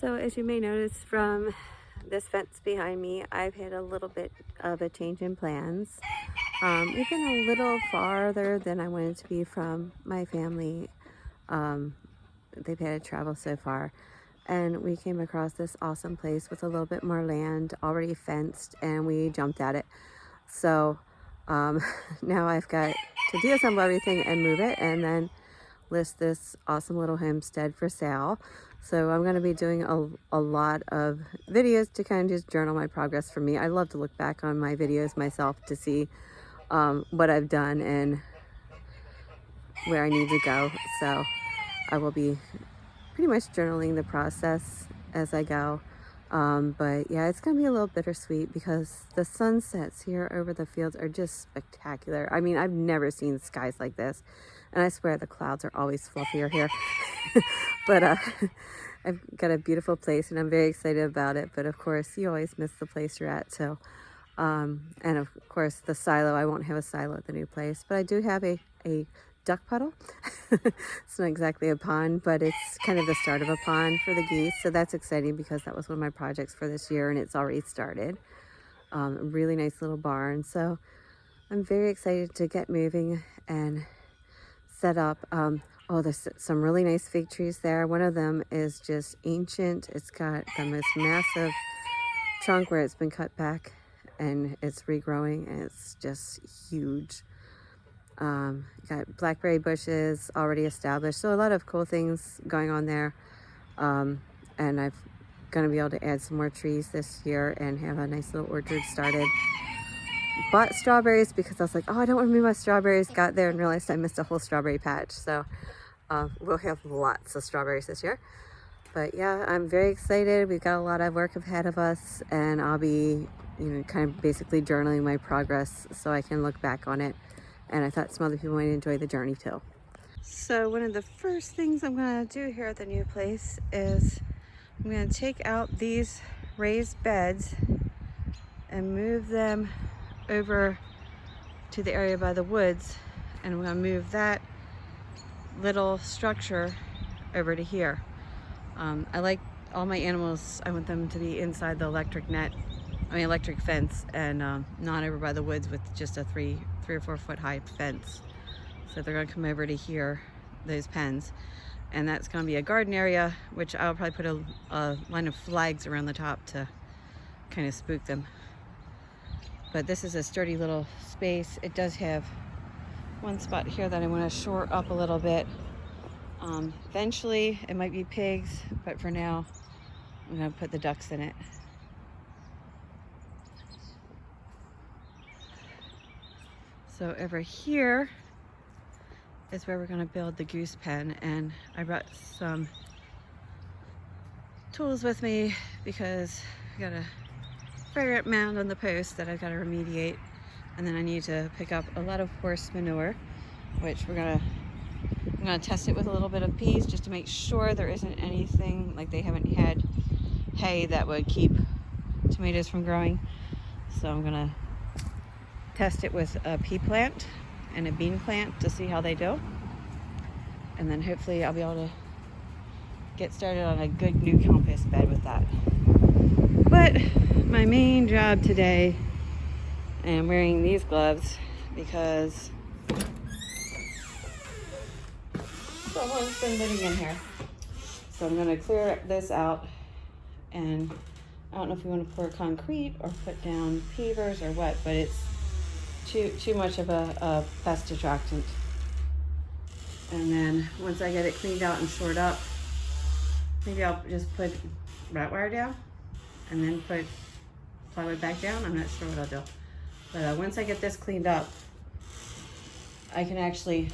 So as you may notice from this fence behind me, I've had a little bit of a change in plans. We've been a little farther than I wanted to be from my family. Um, they've had to travel so far. And we came across this awesome place with a little bit more land already fenced, and we jumped at it. So now I've got to deassemble everything and move it, and then list this awesome little homestead for sale. So I'm going to be doing a lot of videos to kind of just journal my progress for me. I love to look back on my videos myself to see what I've done and where I need to go. So I will be pretty much journaling the process as I go. But yeah, it's going to be a little bittersweet because the sunsets here over the fields are just spectacular. I mean, I've never seen skies like this. And I swear the clouds are always fluffier here. But I've got a beautiful place and I'm very excited about it. But of course, you always miss the place you're at. So, and of course, the silo, I won't have a silo at the new place. But I do have a duck puddle. It's not exactly a pond, but it's kind of the start of a pond for the geese. So that's exciting because that was one of my projects for this year and it's already started. A really nice little barn. So I'm very excited to get moving and set up. Oh, there's some really nice fig trees there. One of them is just ancient. It's got the most massive trunk where it's been cut back and it's regrowing and it's just huge. Got blackberry bushes already established, so a lot of cool things going on there. And I'm gonna be able to add some more trees this year and have a nice little orchard started. Bought strawberries because I was like, oh, I don't want to move my strawberries. Got there and realized I missed a whole strawberry patch. So we'll have lots of strawberries this year. But yeah, I'm very excited. We've got a lot of work ahead of us and I'll be, kind of basically journaling my progress so I can look back on it. And I thought some other people might enjoy the journey too. So one of the first things I'm going to do here at the new place is I'm going to take out these raised beds and move them over to the area by the woods, and I'm going to move that little structure over to here. I like all my animals, I want them to be inside the electric fence and not over by the woods with just a 3 or 4 foot high fence. So they're going to come over to here, those pens, and that's going to be a garden area, which I'll probably put a line of flags around the top to kind of spook them. But this is a sturdy little space. It does have one spot here that I want to shore up a little bit. Eventually it might be pigs, but for now I'm going to put the ducks in it. So over here is where we're going to build the goose pen, and I brought some tools with me because I got a fragrant mound on the post that I've got to remediate, and then I need to pick up a lot of horse manure, which I'm gonna test it with a little bit of peas just to make sure there isn't anything, like they haven't had hay that would keep tomatoes from growing. So I'm gonna test it with a pea plant and a bean plant to see how they do, and then hopefully I'll be able to get started on a good new compost bed with that. But my main job today, and I'm wearing these gloves because someone's been living in here. So I'm going to clear this out, and I don't know if we want to pour concrete or put down pavers or what, but it's too much of a pest attractant. And then once I get it cleaned out and shored up, maybe I'll just put rat wire down and then put plywood back down. I'm not sure what I'll do. But once I get this cleaned up, I can actually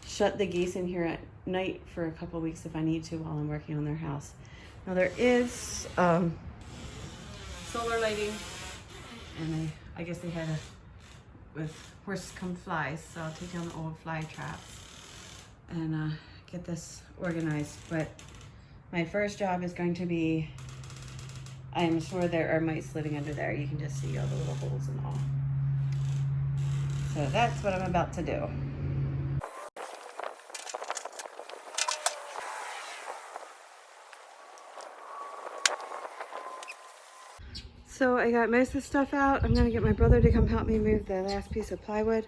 shut the geese in here at night for a couple weeks if I need to while I'm working on their house. Now there is solar lighting, and I guess they had with horses come flies, so I'll take down the old fly traps and get this organized. But my first job is going to be, I'm sure there are mice living under there. You can just see all the little holes and all. So that's what I'm about to do. So I got most of the stuff out. I'm gonna get my brother to come help me move the last piece of plywood.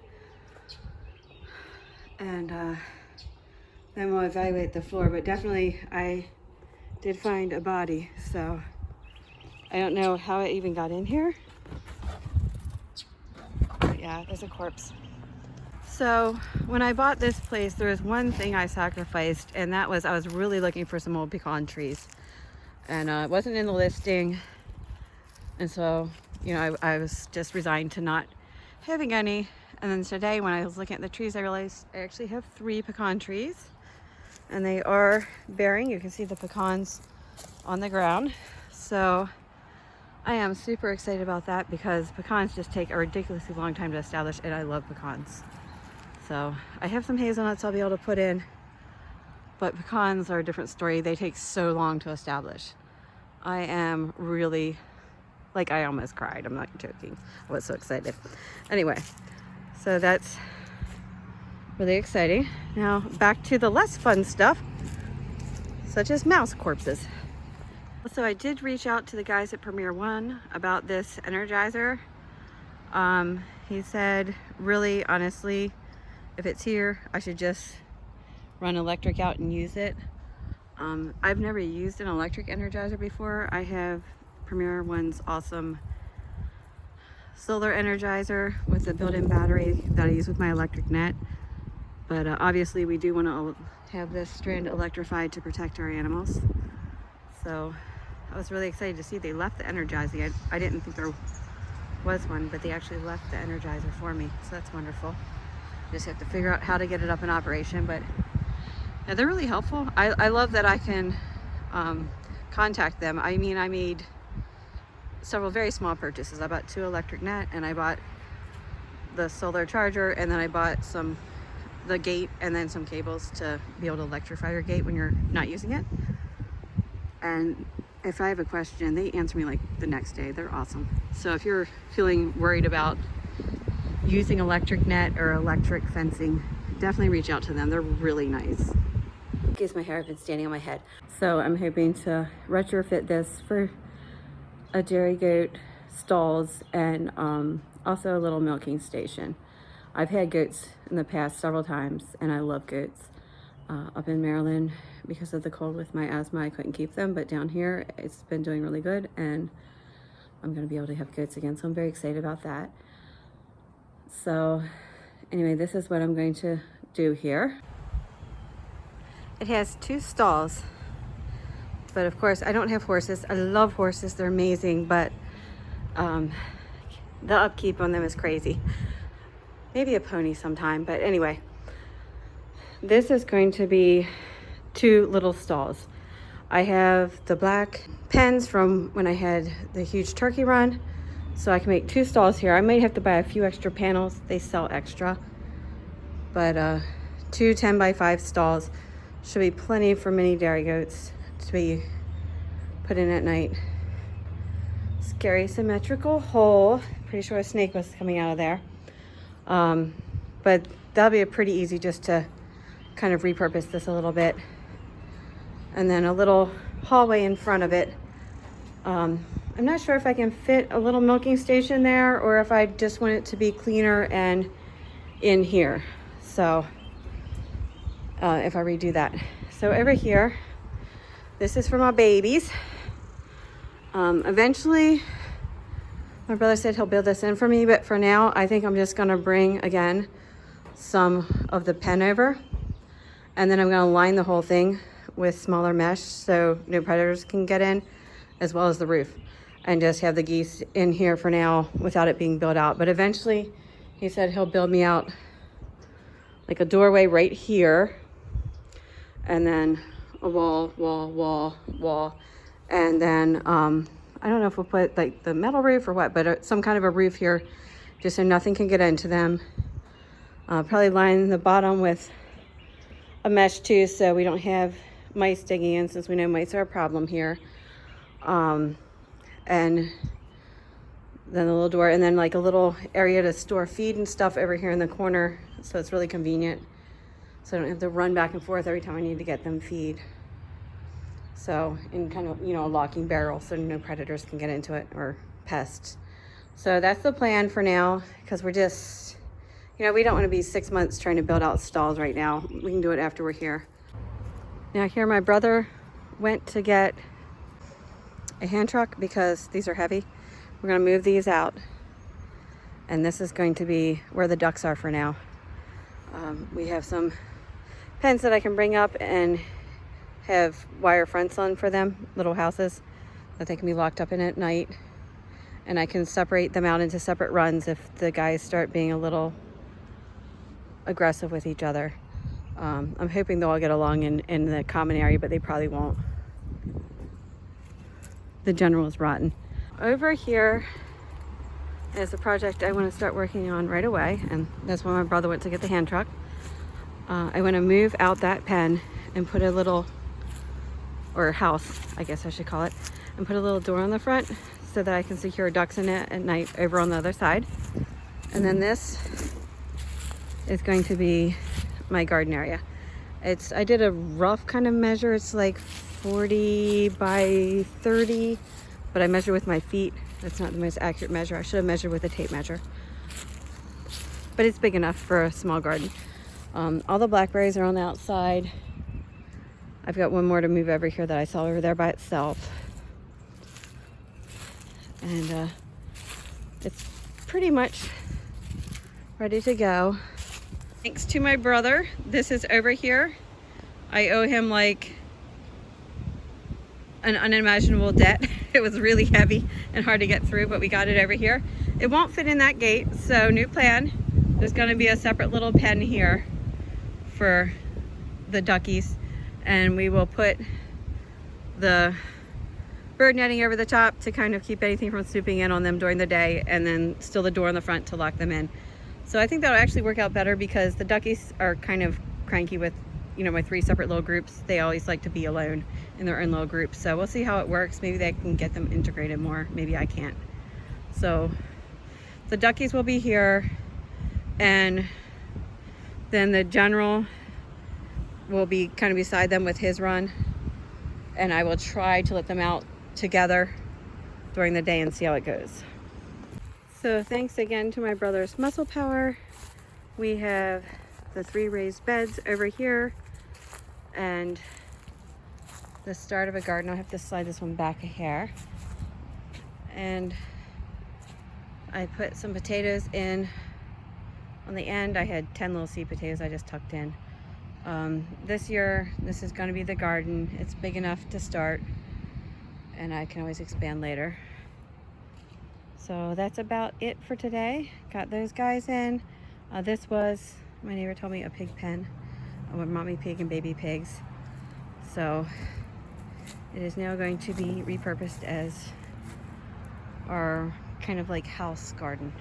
And then we'll evaluate the floor. But definitely I did find a body. So I don't know how it even got in here. But yeah, there's a corpse. So when I bought this place, there was one thing I sacrificed, and that was I was really looking for some old pecan trees. And it wasn't in the listing. And so, you know, I was just resigned to not having any. And then today when I was looking at the trees, I realized I actually have 3 pecan trees. And they are bearing. You can see the pecans on the ground. So I am super excited about that because pecans just take a ridiculously long time to establish, and I love pecans. So I have some hazelnuts I'll be able to put in, but pecans are a different story. They take so long to establish. I am really, like, I almost cried. I'm not joking. I was so excited. Anyway, so that's really exciting. Now back to the less fun stuff, such as mouse corpses. So I did reach out to the guys at Premier One about this Energizer. He said, really, honestly, if it's here, I should just run electric out and use it. I've never used an electric Energizer before. I have Premier One's awesome solar Energizer with a built-in battery that I use with my electric net. But obviously we do want to have this strand electrified to protect our animals. So I was really excited to see they left the Energizer. I didn't think there was one, but they actually left the Energizer for me. So that's wonderful. Just have to figure out how to get it up in operation, but yeah, they're really helpful. I love that I can contact them. I mean, I made several very small purchases. I bought 2 electric net, and I bought the solar charger, and then I bought the gate and then some cables to be able to electrify your gate when you're not using it. And if I have a question, they answer me like the next day. They're awesome. So if you're feeling worried about using electric net or electric fencing, definitely reach out to them. They're really nice. Excuse my hair, I've been standing on my head. So I'm hoping to retrofit this for a dairy goat stalls and also a little milking station. I've had goats in the past several times, and I love goats. Up in Maryland, because of the cold with my asthma, I couldn't keep them, but down here it's been doing really good, and I'm gonna be able to have goats again, so I'm very excited about that. So anyway, this is what I'm going to do here. It has 2 stalls, but of course I don't have horses. I love horses, they're amazing, but the upkeep on them is crazy. Maybe a pony sometime, but anyway, this is going to be 2 little stalls. I have the black pens from when I had the huge turkey run, so I can make 2 stalls here. I might have to buy a few extra panels. They sell extra, but 2 10x5 stalls should be plenty for mini dairy goats to be put in at night. Scary symmetrical hole. Pretty sure a snake was coming out of there. But that'll be a pretty easy just to kind of repurpose this a little bit. And then a little hallway in front of it. I'm not sure if I can fit a little milking station there or if I just want it to be cleaner and in here. So if I redo that. So over here, this is for my babies. Eventually, my brother said he'll build this in for me, but for now, I think I'm just gonna bring, again, some of the pen over, and then I'm gonna line the whole thing with smaller mesh so no predators can get in, as well as the roof, and just have the geese in here for now without it being built out. But eventually, he said he'll build me out like a doorway right here, and then a wall, and then I don't know if we'll put like the metal roof or what, but some kind of a roof here just so nothing can get into them. Probably line the bottom with a mesh too, so we don't have mice digging in, since we know mice are a problem here. And then the little door, and then like a little area to store feed and stuff over here in the corner, so it's really convenient, so I don't have to run back and forth every time I need to get them feed. So, in kind of, you know, a locking barrel so no predators can get into it or pests. So that's the plan for now, because we're just, you know, we don't want to be 6 months trying to build out stalls right now. We can do it after we're here. Now here my brother went to get a hand truck because these are heavy. We're going to move these out. And this is going to be where the ducks are for now. We have some pens that I can bring up and have wire fronts on for them, little houses that they can be locked up in at night. And I can separate them out into separate runs if the guys start being a little aggressive with each other. I'm hoping they'll all get along in the common area, but they probably won't. The general is rotten. Over here is a project I want to start working on right away, and that's when my brother went to get the hand truck. I want to move out that pen and put a little, or house, I guess I should call it, and put a little door on the front so that I can secure ducks in it at night over on the other side. And then this is going to be my garden area. I did a rough kind of measure. It's like 40 by 30, but I measure with my feet. That's not the most accurate measure. I should have measured with a tape measure. But it's big enough for a small garden. All the blackberries are on the outside. I've got one more to move over here that I saw over there by itself. And it's pretty much ready to go. Thanks to my brother. This is over here. I owe him like an unimaginable debt. It was really heavy and hard to get through, but we got it over here. It won't fit in that gate, so new plan. There's gonna be a separate little pen here for the duckies, and we will put the bird netting over the top to kind of keep anything from swooping in on them during the day, and then still the door in the front to lock them in. So I think that'll actually work out better because the duckies are kind of cranky with, you know, my 3 separate little groups. They always like to be alone in their own little groups. So we'll see how it works. Maybe they can get them integrated more. Maybe I can't. So the duckies will be here, and then the general will be kind of beside them with his run. And I will try to let them out together during the day and see how it goes. So thanks again to my brother's muscle power. We have the 3 raised beds over here and the start of a garden. I'll have to slide this one back a hair. And I put some potatoes in on the end. I had 10 little seed potatoes I just tucked in. This year, this is going to be the garden. It's big enough to start, and I can always expand later. So that's about it for today. Got those guys in. This was, my neighbor told me, a pig pen with mommy pig and baby pigs. So it is now going to be repurposed as our kind of like house garden.